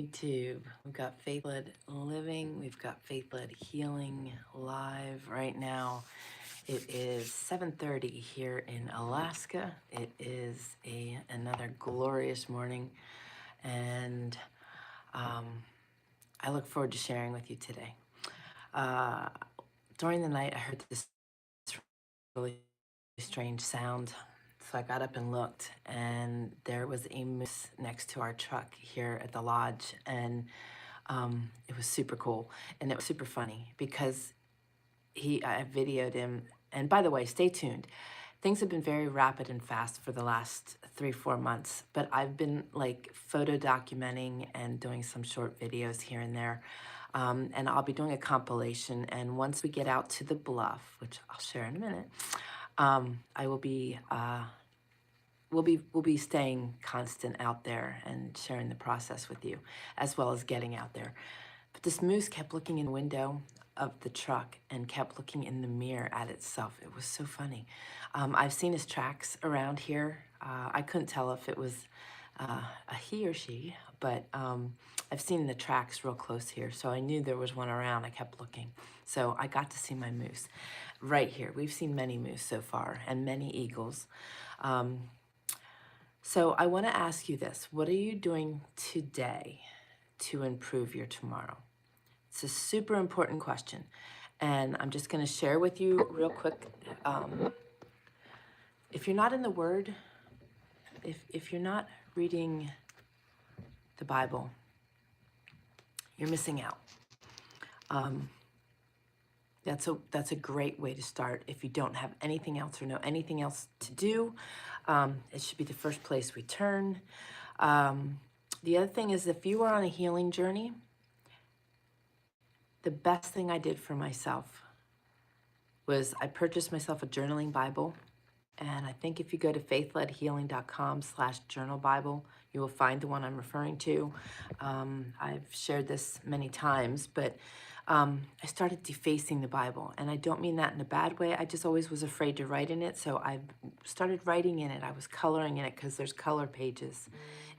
YouTube. We've got Faith-Led Living, we've got Faith-Led Healing live right now. It is 7:30 here in Alaska. It is another glorious morning, and I look forward to sharing with you today. During the night, I heard this really strange sound. So I got up and looked, and there was a moose next to our truck here at the lodge, and it was super cool, and it was super funny because I videoed him. And by the way, stay tuned. Things have been very rapid and fast for the last 3-4 months, but I've been like photo documenting and doing some short videos here and there. And I'll be doing a compilation. And once we get out to the bluff, which I'll share in a minute, I will be we'll be staying constant out there and sharing the process with you, as well as getting out there. But this moose kept looking in the window of the truck and kept looking in the mirror at itself. It was so funny. I've seen his tracks around here. I couldn't tell if it was a he or she, but I've seen the tracks real close here, so I knew there was one around. I kept looking. So I got to see my moose right here. We've seen many moose so far and many eagles. So I want to ask you this. What are you doing today to improve your tomorrow? It's a super important question. And I'm just going to share with you real quick. If you're not in the Word, if you're not reading the Bible, you're missing out. That's a great way to start. If you don't have anything else or know anything else to do, it should be the first place we turn. The other thing is, if you are on a healing journey, the best thing I did for myself was I purchased myself a journaling Bible. And I think if you go to faithledhealing.com/journal Bible, you will find the one I'm referring to. I've shared this many times, but I started defacing the Bible. And I don't mean that in a bad way. I just always was afraid to write in it. So I started writing in it. I was coloring in it because there's color pages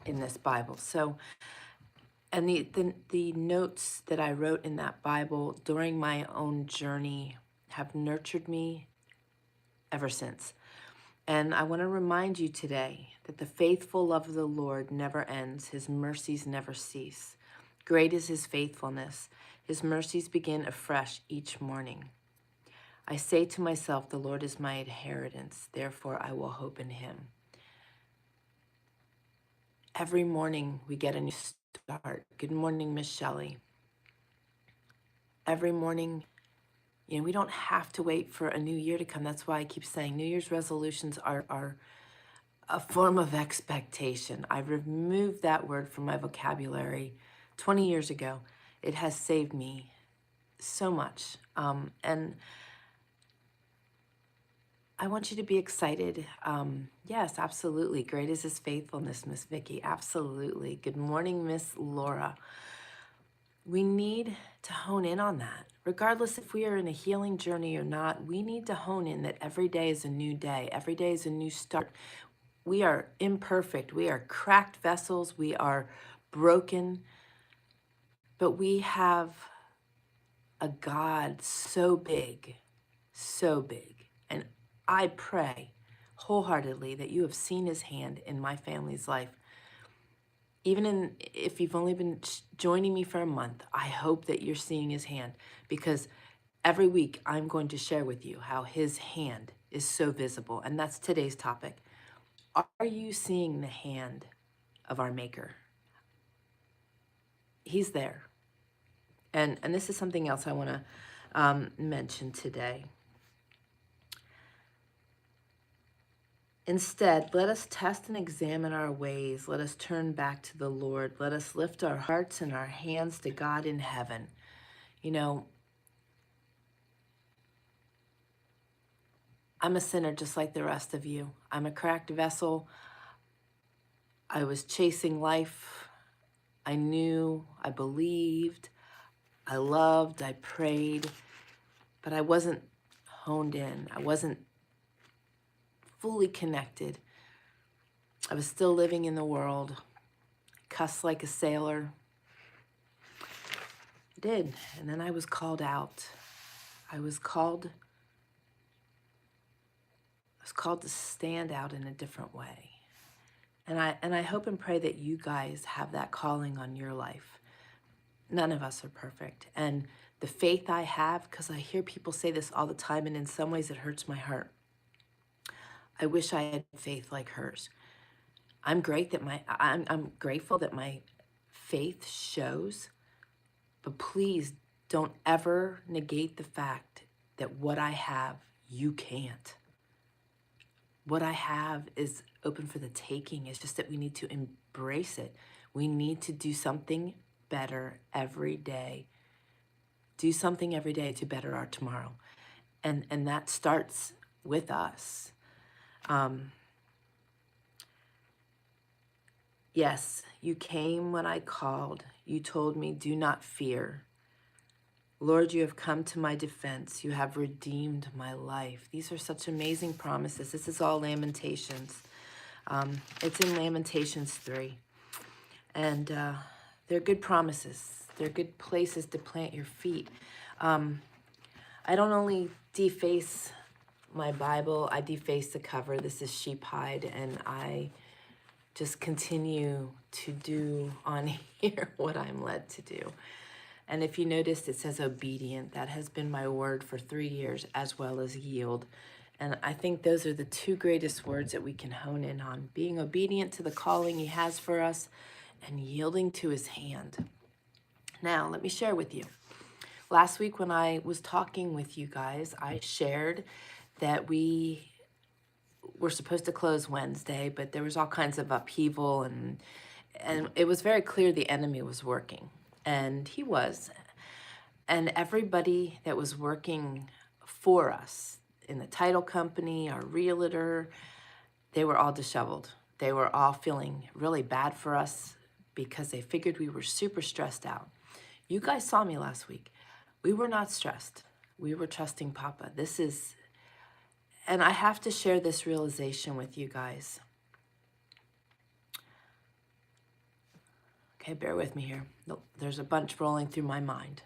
in this Bible. So, and the notes that I wrote in that Bible during my own journey have nurtured me ever since. And I want to remind you today that the faithful love of the Lord never ends. His mercies never cease. Great is his faithfulness. His mercies begin afresh each morning. I say to myself, the Lord is my inheritance. Therefore, I will hope in him. Every morning we get a new start. Good morning, Miss Shelley. Every morning, you know, we don't have to wait for a new year to come. That's why I keep saying New Year's resolutions are a form of expectation. I removed that word from my vocabulary 20 years ago. It has saved me so much. And I want you to be excited. Yes, absolutely. Great is his faithfulness, Miss Vicky. Absolutely. Good morning, Miss Laura. We need to hone in on that. Regardless if we are in a healing journey or not, we need to hone in that every day is a new day. Every day is a new start. We are imperfect. We are cracked vessels. We are broken. But we have a God so big, so big. And I pray wholeheartedly that you have seen his hand in my family's life. Even if you've only been joining me for a month, I hope that you're seeing his hand, because every week I'm going to share with you how his hand is so visible. And that's today's topic. Are you seeing the hand of our Maker? He's there. And this is something else I want to mention today. Instead, let us test and examine our ways. Let us turn back to the Lord. Let us lift our hearts and our hands to God in heaven. You know, I'm a sinner just like the rest of you. I'm a cracked vessel. I was chasing life. I knew, I believed, I loved, I prayed, but I wasn't honed in. I wasn't fully connected. I was still living in the world, cussed like a sailor, did. And then I was called out. I was called to stand out in a different way. And I hope and pray that you guys have that calling on your life. None of us are perfect. And the faith I have, because I hear people say this all the time, and in some ways it hurts my heart. I wish I had faith like hers. I'm grateful that my faith shows, but please don't ever negate the fact that what I have, you can't. What I have is open for the taking. It's just that we need to embrace it. We need to do something better every day. Do something every day to better our tomorrow. And that starts with us. Yes, you came when I called. You told me, do not fear. Lord, you have come to my defense. You have redeemed my life. These are such amazing promises. This is all Lamentations. It's in Lamentations 3. And they're good promises. They're good places to plant your feet. I don't only deface my Bible, I deface the cover. This is sheep hide, and I just continue to do on here what I'm led to do. And if you noticed, it says obedient. That has been my word for 3 years, as well as yield. And I think those are the two greatest words that we can hone in on. Being obedient to the calling he has for us and yielding to his hand. Now, let me share with you. Last week when I was talking with you guys, I shared that we were supposed to close Wednesday, but there was all kinds of upheaval, and it was very clear the enemy was working. And he was. And everybody that was working for us in the title company, our realtor, they were all disheveled. They were all feeling really bad for us because they figured we were super stressed out. You guys saw me last week. We were not stressed. We were trusting Papa. And I have to share this realization with you guys. Okay, bear with me here. There's a bunch rolling through my mind.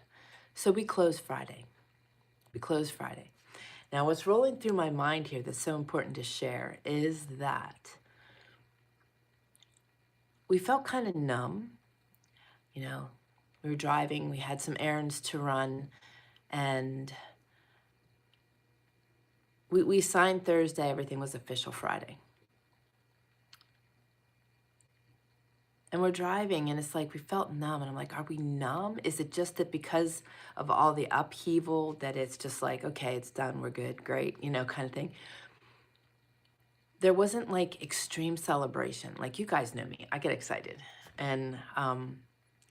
So we closed Friday. Now, what's rolling through my mind here that's so important to share is that we felt kind of numb. You know, we were driving, we had some errands to run, and we signed Thursday. Everything was official Friday. And we're driving, and it's like we felt numb. And I'm like, are we numb? Is it just that because of all the upheaval that it's just like, okay, it's done, we're good, great, you know, kind of thing? There wasn't like extreme celebration. Like, you guys know me, I get excited. And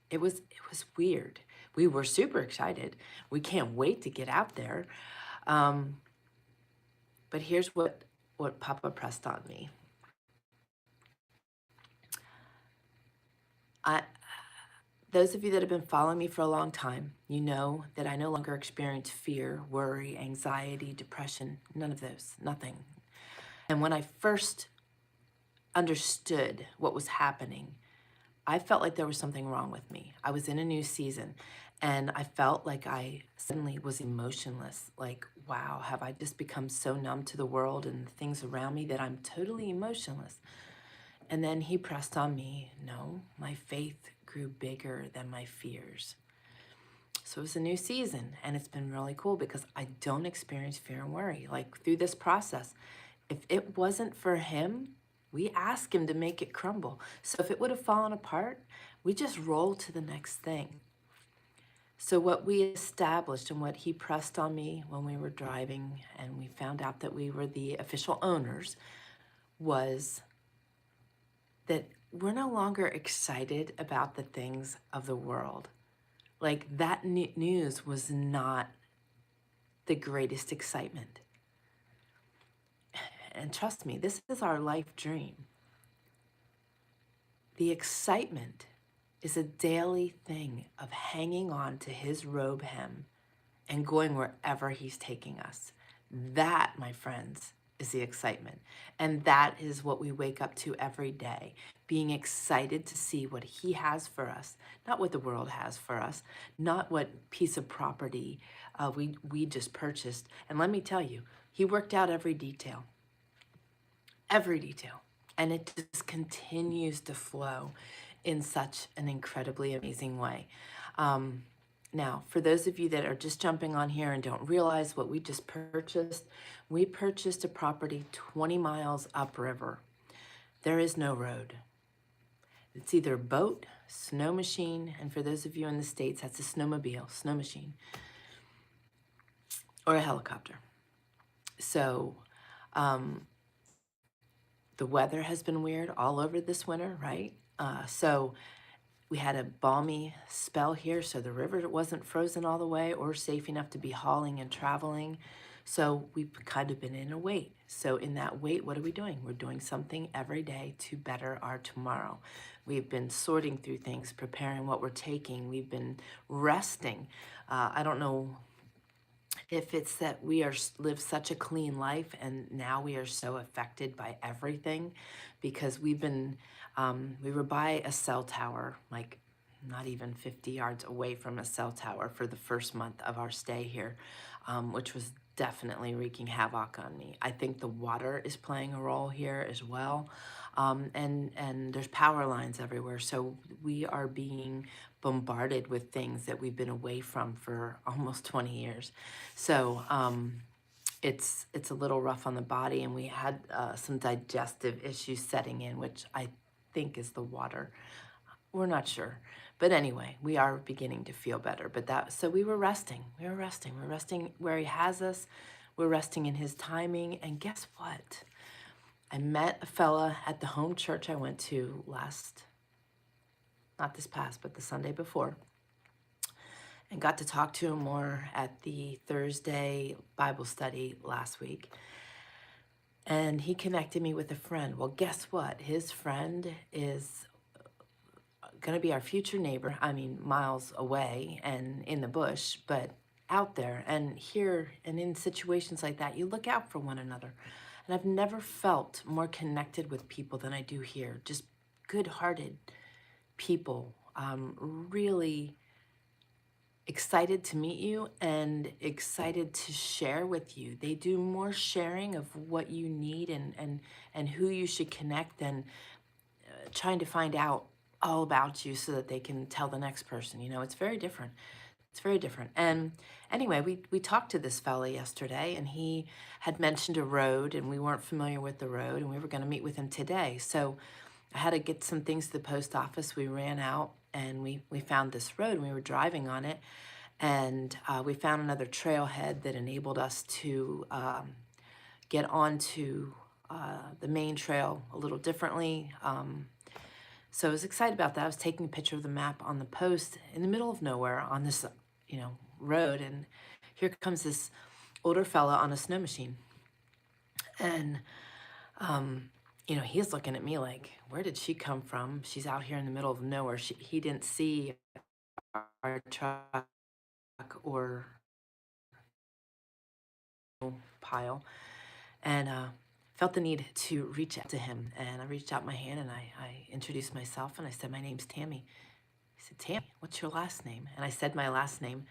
it was weird. We were super excited. We can't wait to get out there. But here's what Papa pressed on me. Those of you that have been following me for a long time, you know that I no longer experience fear, worry, anxiety, depression, none of those, nothing. And when I first understood what was happening, I felt like there was something wrong with me. I was in a new season, and I felt like I suddenly was emotionless. Like, wow, have I just become so numb to the world and the things around me that I'm totally emotionless? And then he pressed on me, no, my faith grew bigger than my fears. So it's a new season, and it's been really cool because I don't experience fear and worry. Like, through this process, if it wasn't for him, we ask him to make it crumble. So if it would have fallen apart, we just roll to the next thing. So what we established and what he pressed on me when we were driving and we found out that we were the official owners was that we're no longer excited about the things of the world. Like, that news was not the greatest excitement. And trust me, this is our life dream. The excitement is a daily thing of hanging on to his robe hem and going wherever he's taking us. That, my friends, is the excitement. And that is what we wake up to every day, being excited to see what he has for us, not what the world has for us, not what piece of property we just purchased. And let me tell you, he worked out every detail. And it just continues to flow in such an incredibly amazing way. Um, Now, for those of you that are just jumping on here and don't realize what we just purchased, we purchased a property 20 miles upriver. There is no road. It's either a boat, snow machine, and for those of you in the States, that's a snowmobile, snow machine, or a helicopter. So the weather has been weird all over this winter, right? So we had a balmy spell here, so the river wasn't frozen all the way or safe enough to be hauling and traveling. So we've kind of been in a wait. So in that wait, what are we doing? We're doing something every day to better our tomorrow. We've been sorting through things, preparing what we're taking. We've been resting. I don't know if it's that we are live such a clean life and now we are so affected by everything because we were by a cell tower, like not even 50 yards away from a cell tower for the first month of our stay here, which was definitely wreaking havoc on me. I think the water is playing a role here as well. And there's power lines everywhere. So we are being bombarded with things that we've been away from for almost 20 years. So it's a little rough on the body, and we had some digestive issues setting in, which I think is the water. We're not sure. But anyway, we are beginning to feel better. So we were resting. We're resting where he has us. We're resting in his timing. And guess what? I met a fella at the home church I went to not this past, but the Sunday before, and got to talk to him more at the Thursday Bible study last week. And he connected me with a friend. Well, guess what? His friend is going to be our future neighbor. I mean, miles away and in the bush, but out there and here and in situations like that, you look out for one another. And I've never felt more connected with people than I do here. Just good-hearted people, really excited to meet you and excited to share with you. They do more sharing of what you need and who you should connect than trying to find out all about you so that they can tell the next person. You know, it's very different. It's very different. And anyway, we talked to this fella yesterday, and he had mentioned a road, and we weren't familiar with the road, and we were going to meet with him today. So I had to get some things to the post office. We ran out, and we found this road, and we were driving on it, and we found another trailhead that enabled us to get onto the main trail a little differently. So I was excited about that. I was taking a picture of the map on the post in the middle of nowhere on this, road. And here comes this older fella on a snow machine. And, he's looking at me like, where did she come from? She's out here in the middle of nowhere. He didn't see our truck or pile. And felt the need to reach out to him. And I reached out my hand and I introduced myself and I said, my name's Tammy. He said, Tammy, what's your last name? And I said my last name.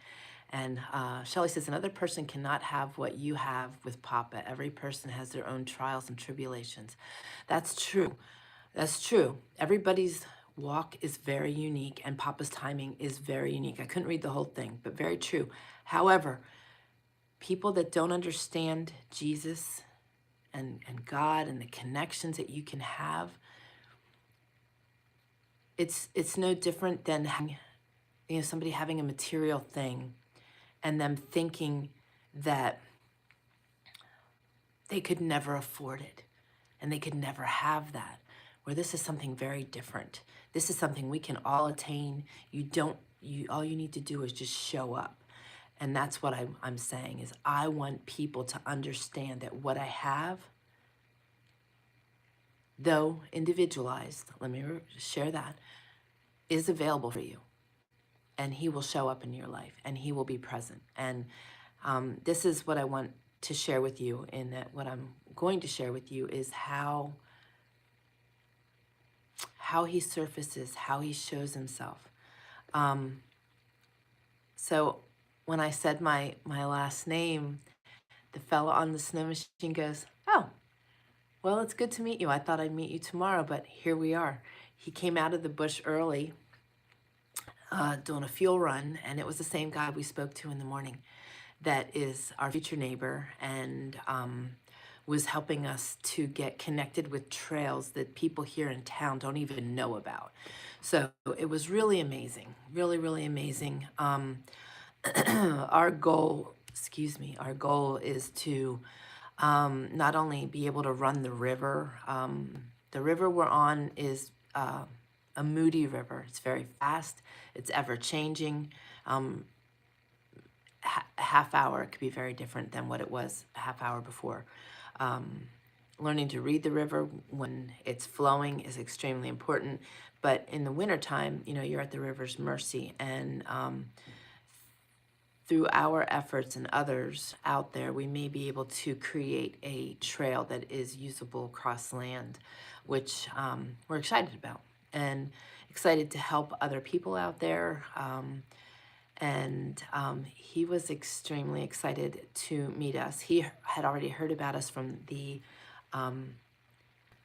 And Shelley says, another person cannot have what you have with Papa. Every person has their own trials and tribulations. That's true. That's true. Everybody's walk is very unique and Papa's timing is very unique. I couldn't read the whole thing, but very true. However, people that don't understand Jesus and God and the connections that you can have, it's no different than somebody having a material thing and them thinking that they could never afford it and they could never have that. Where this is something very different. This is something we can all attain. All you need to do is just show up. And that's what I'm saying is I want people to understand that what I have, though individualized, let me share that, is available for you. And he will show up in your life and he will be present. And this is what I want to share with you in that what I'm going to share with you is how he surfaces, how he shows himself. Um, so when I said my last name, the fella on the snow machine goes, "Oh, well, it's good to meet you. I thought I'd meet you tomorrow, but here we are." He came out of the bush early, doing a fuel run, and it was the same guy we spoke to in the morning that is our future neighbor, and was helping us to get connected with trails that people here in town don't even know about. So it was really amazing, really, really amazing. Our goal, excuse me, our goal is to not only be able to run the river. The river we're on is a moody river. It's very fast. It's ever changing. Half hour, it could be very different than what it was a half hour before. Learning to read the river when it's flowing is extremely important. But in the wintertime, you know, you're at the river's mercy. And through our efforts and others out there, we may be able to create a trail that is usable across land, which we're excited about and excited to help other people out there. And he was extremely excited to meet us. He had already heard about us from the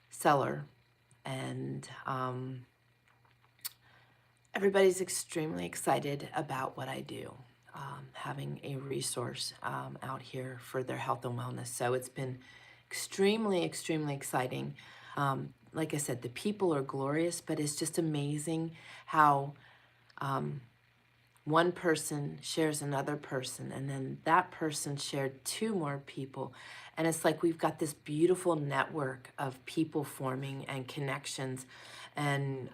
seller, and everybody's extremely excited about what I do, having a resource out here for their health and wellness. So it's been extremely, extremely exciting. Like I said, the people are glorious, but it's just amazing how one person shares another person, and then that person shared two more people. And it's like we've got this beautiful network of people forming and connections. And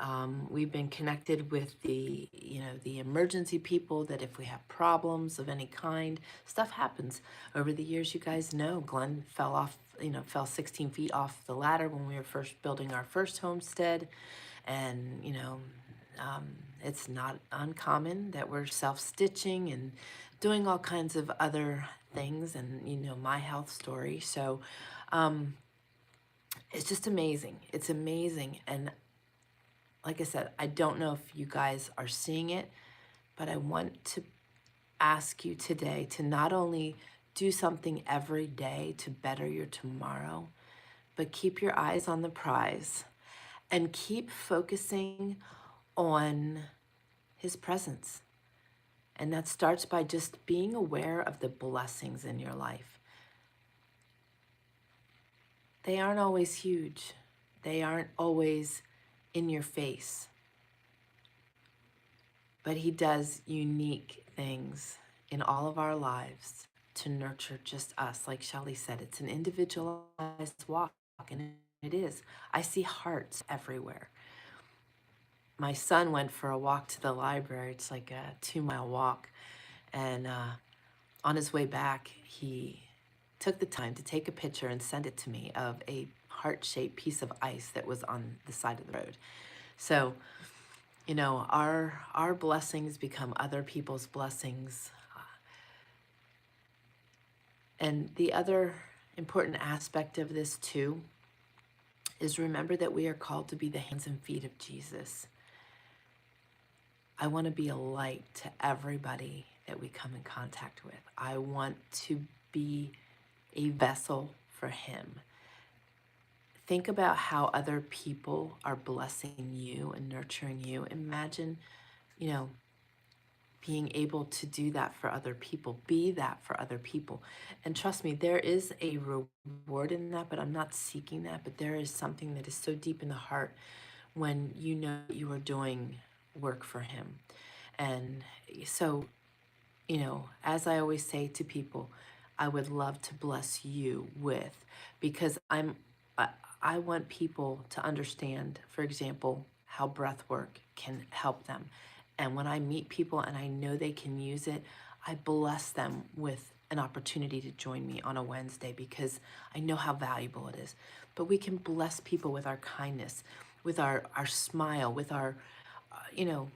we've been connected with the, you know, the emergency people that if we have problems of any kind, stuff happens. Over the years, you guys know, Glenn fell off, you know, fell 16 feet off the ladder when we were first building our first homestead. And, you know, it's not uncommon that we're self-stitching and doing all kinds of other things, and you know my health story. So it's just amazing. It's amazing. And like I said, I don't know if you guys are seeing it, but I want to ask you today to not only do something every day to better your tomorrow, but keep your eyes on the prize and keep focusing on his presence. And that starts by just being aware of the blessings in your life. They aren't always huge. They aren't always in your face. But he does unique things in all of our lives to nurture just us. Like Shelley said, it's an individualized walk, and it is. I see hearts everywhere. My son went for a walk to the library. It's like a 2-mile walk. And on his way back, he took the time to take a picture and send it to me of a heart-shaped piece of ice that was on the side of the road. So, you know, our blessings become other people's blessings. And the other important aspect of this too is remember that we are called to be the hands and feet of Jesus. I want to be a light to everybody that we come in contact with. I want to be a vessel for him. Think about how other people are blessing you and nurturing you. Imagine, you know, being able to do that for other people, be that for other people. And trust me, there is a reward in that, but I'm not seeking that. But there is something that is so deep in the heart when you know you are doing work for him. And so, you know, as I always say to people, I would love to bless you with, because I want people to understand, for example, how breath work can help them. And when I meet people and I know they can use it, I bless them with an opportunity to join me on a Wednesday because I know how valuable it is. But we can bless people with our kindness, with our smile, with our, you know,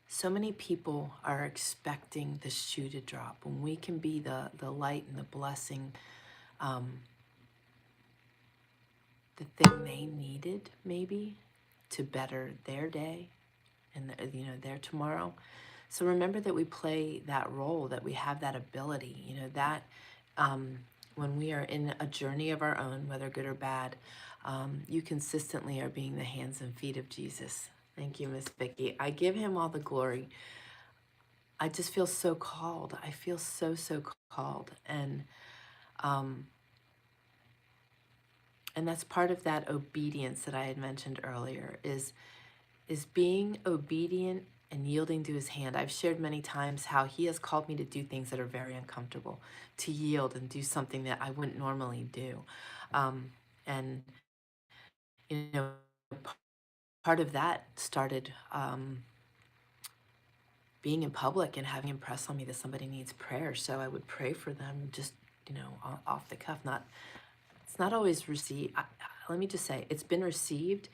so many people are expecting the shoe to drop when we can be the light and the blessing. the thing they needed, maybe, to better their day and their tomorrow. So remember that we play that role, that we have that ability, that um, when we are in a journey of our own, whether good or bad, you consistently are being the hands and feet of Jesus. Thank you, Miss Vicky. I give him all the glory. I just feel so called. I feel so, so called. Um, and that's part of that obedience that I had mentioned earlier is being obedient and yielding to his hand. I've shared many times how he has called me to do things that are very uncomfortable, to yield and do something that I wouldn't normally do. And, you know, part of that started being in public and having impressed on me that somebody needs prayer. So I would pray for them just, off the cuff. It's not always received. Let me just say, it's been received,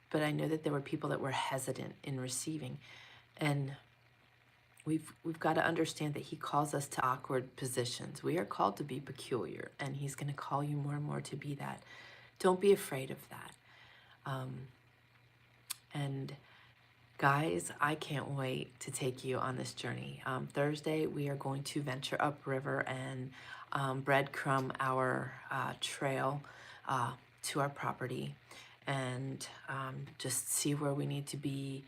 but I know that there were people that were hesitant in receiving. And we've got to understand that he calls us to awkward positions. We are called to be peculiar, and he's going to call you more and more to be that. Don't be afraid of that. And guys, I can't wait to take you on this journey. Thursday, we are going to venture upriver and breadcrumb our trail to our property and just see where we need to be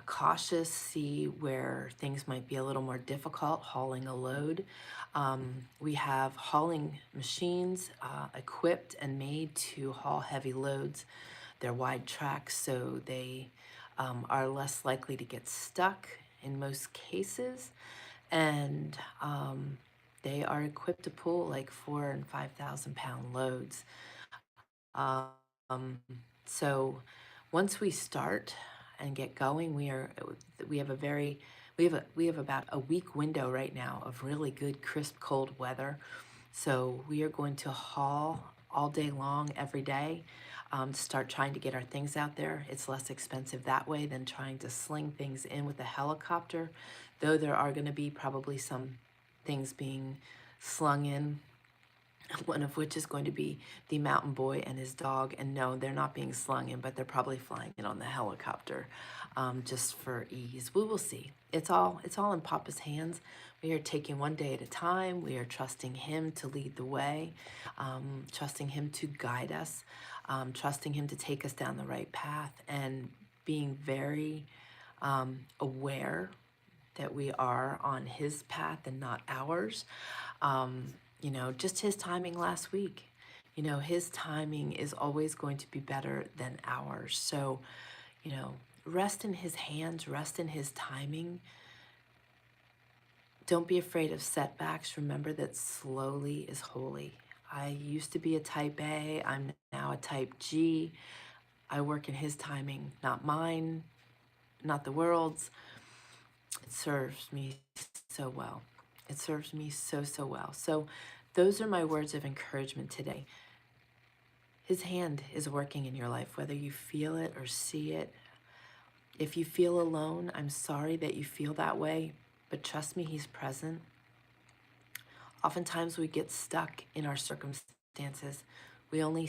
cautious, see where things might be a little more difficult, hauling a load. We have hauling machines equipped and made to haul heavy loads. They're wide tracks, so they are less likely to get stuck in most cases. And they are equipped to pull like 4,000 and 5,000 pound loads. Um, so once we start and get going, we have a very we have about a week window right now of really good crisp cold weather. So we are going to haul all day long every day. Start trying to get our things out there. It's less expensive that way than trying to sling things in with a helicopter, though there are going to be probably some things being slung in, one of which is going to be the mountain boy and his dog. And no, they're not being slung in, but they're probably flying in on the helicopter just for ease. We will see. It's all in Papa's hands. We are taking one day at a time. We are trusting him to lead the way, trusting him to guide us, trusting him to take us down the right path, and being very aware that we are on his path and not ours. Just his timing last week. His timing is always going to be better than ours. So, rest in his hands, rest in his timing. Don't be afraid of setbacks. Remember that slowly is holy. I used to be a type A. I'm now a type G. I work in his timing, not mine, not the world's. It serves me so well. It serves me so, so well. So those are my words of encouragement today. His hand is working in your life, whether you feel it or see it. If you feel alone, I'm sorry that you feel that way, but trust me, he's present. Oftentimes we get stuck in our circumstances. We're only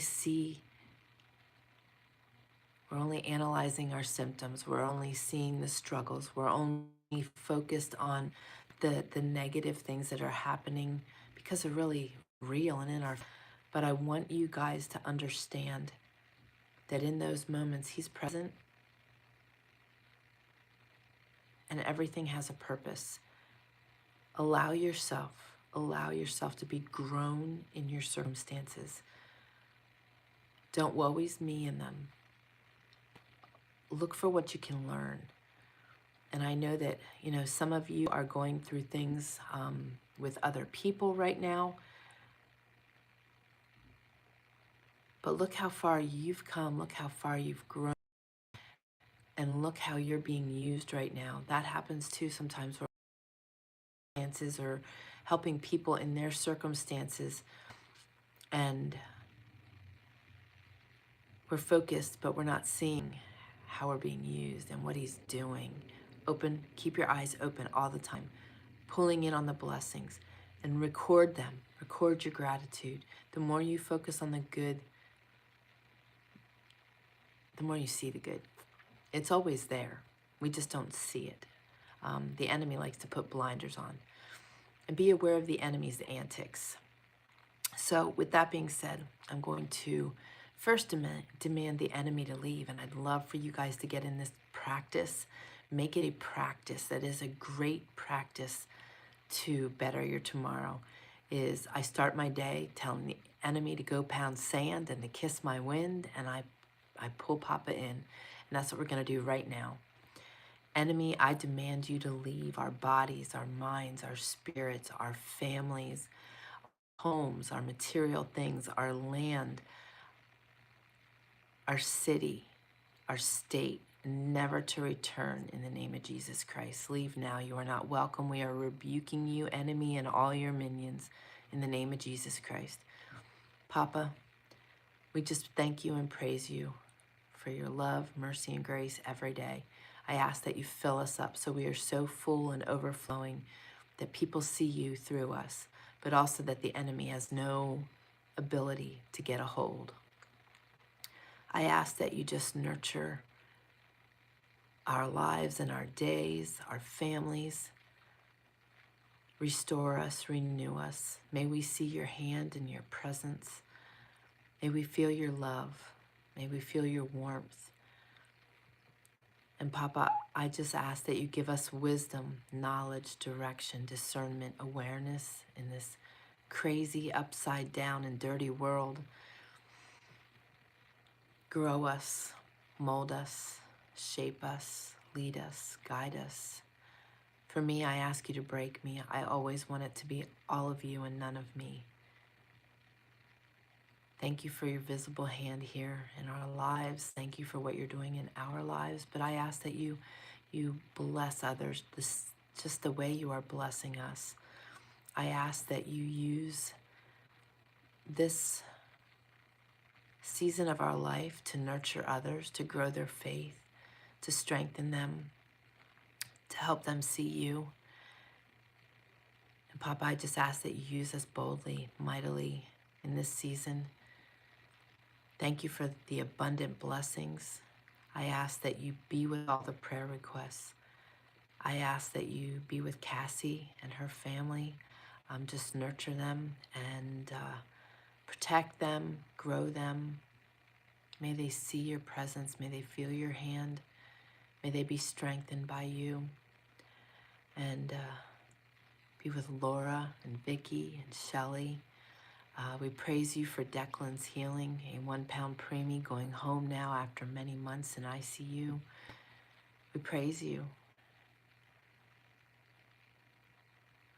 analyzing our symptoms. We're only seeing the struggles. We're only focused on the negative things that are happening because they're really real and in our. But I want you guys to understand that in those moments, he's present and everything has a purpose. Allow yourself to be grown in your circumstances. Don't woe is me in them. Look for what you can learn. And I know that, some of you are going through things with other people right now. But look how far you've come. Look how far you've grown. And look how you're being used right now. That happens too sometimes where circumstances or helping people in their circumstances. And we're focused, but we're not seeing how we're being used and what he's doing. Keep your eyes open all the time, pulling in on the blessings and record them. Record your gratitude. The more you focus on the good, the more you see the good. It's always there. We just don't see it. The enemy likes to put blinders on. And be aware of the enemy's antics. So with that being said, I'm going to first demand the enemy to leave. And I'd love for you guys to get in this practice. Make it a practice. That is a great practice to better your tomorrow. Is I start my day telling the enemy to go pound sand and to kiss my wind, and I pull Papa in. And that's what we're going to do right now. Enemy, I demand you to leave our bodies, our minds, our spirits, our families, homes, our material things, our land, our city, our state, never to return in the name of Jesus Christ. Leave now. You are not welcome. We are rebuking you, enemy, and all your minions in the name of Jesus Christ. Papa, we just thank you and praise you for your love, mercy, and grace every day. I ask that you fill us up so we are so full and overflowing that people see you through us, but also that the enemy has no ability to get a hold. I ask that you just nurture our lives and our days, our families. Restore us, renew us. May we see your hand and your presence. May we feel your love. May we feel your warmth. And Papa, I just ask that you give us wisdom, knowledge, direction, discernment, awareness in this crazy, upside down and dirty world. Grow us, mold us, shape us, lead us, guide us. For me, I ask you to break me. I always want it to be all of you and none of me. Thank you for your visible hand here in our lives. Thank you for what you're doing in our lives. But I ask that you bless others just the way you are blessing us. I ask that you use this season of our life to nurture others, to grow their faith, to strengthen them, to help them see you. And Papa, I just ask that you use us boldly, mightily in this season. Thank you for the abundant blessings. I ask that you be with all the prayer requests. I ask that you be with Cassie and her family. Just nurture them and protect them, grow them. May they see your presence. May they feel your hand. May they be strengthened by you. And be with Laura and Vicky and Shelly. We praise you for Declan's healing, a 1-pound preemie going home now after many months in ICU. We praise you.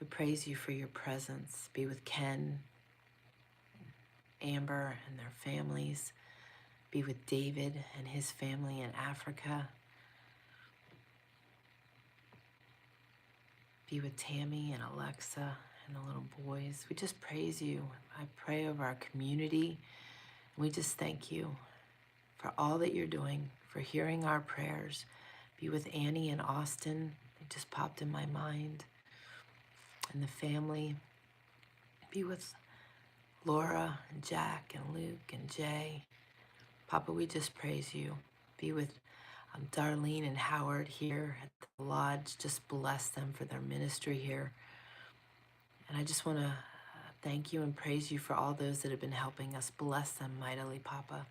We praise you for your presence. Be with Ken, Amber, and their families. Be with David and his family in Africa. Be with Tammy and Alexa and the little boys. We just praise you. I pray over our community. We just thank you for all that you're doing, for hearing our prayers. Be with Annie and Austin. It just popped in my mind. And the family. Be with Laura and Jack and Luke and Jay. Papa, we just praise you. Be with Darlene and Howard here at the lodge. Just bless them for their ministry here. And I just want to thank you and praise you for all those that have been helping us. Bless them mightily, Papa.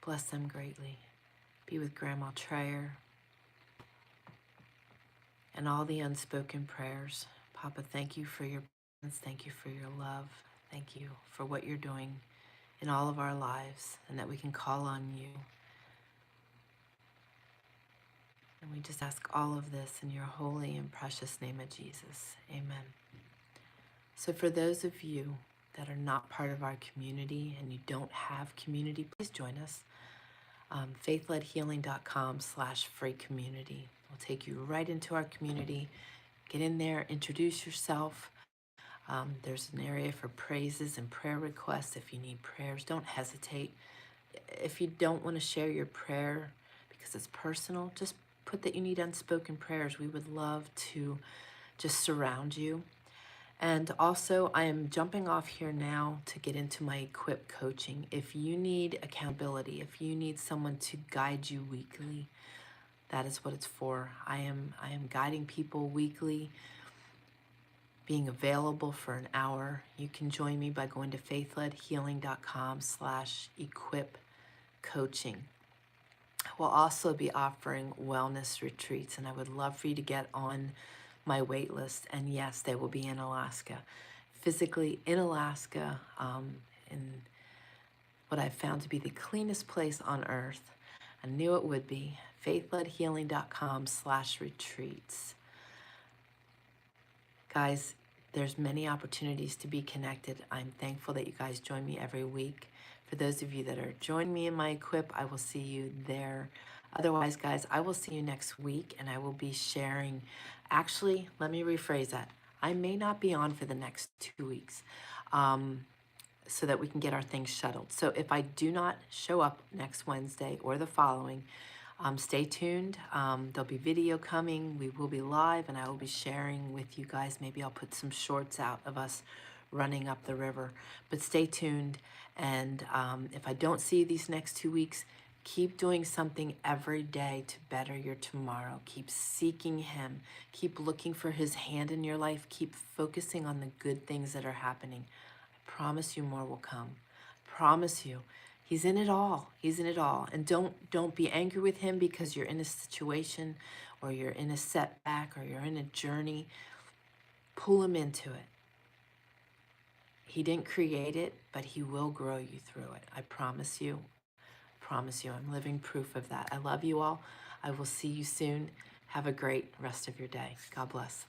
Bless them greatly. Be with Grandma Trayer and all the unspoken prayers. Papa, thank you for your presence. Thank you for your love. Thank you for what you're doing in all of our lives and that we can call on you. And we just ask all of this in your holy and precious name of Jesus. Amen. So for those of you that are not part of our community and you don't have community, please join us. faithledhealing.com/free community. We'll take you right into our community. Get in there, introduce yourself. There's an area for praises and prayer requests. If you need prayers, don't hesitate. If you don't want to share your prayer because it's personal, just put that you need unspoken prayers. We would love to just surround you. And also, I am jumping off here now to get into my Equip coaching. If you need accountability, if you need someone to guide you weekly, that is what it's for. I am guiding people weekly, being available for an hour. You can join me by going to faithledhealing.com/equip coaching. We'll also be offering wellness retreats, and I would love for you to get on my wait list. And yes, they will be in Alaska, physically in Alaska, in what I've found to be the cleanest place on earth. I knew it would be. faithledhealing.com/retreats. Guys, there's many opportunities to be connected. I'm thankful that you guys join me every week. For those of you that are joining me in my Equip, I will see you there. Otherwise, guys, I will see you next week, and I will be sharing. Actually, let me rephrase that. I may not be on for the next 2 weeks, so that we can get our things shuttled. So if I do not show up next Wednesday or the following, stay tuned. There'll be video coming. We will be live, and I will be sharing with you guys. Maybe I'll put some shorts out of us running up the river. But stay tuned. And if I don't see you these next 2 weeks, keep doing something every day to better your tomorrow. Keep seeking Him. Keep looking for His hand in your life. Keep focusing on the good things that are happening. I promise you more will come. Promise you. He's in it all. He's in it all. And don't be angry with Him because you're in a situation or you're in a setback or you're in a journey. Pull Him into it. He didn't create it, but He will grow you through it. I promise you. Promise you. I'm living proof of that. I love you all. I will see you soon. Have a great rest of your day. God bless.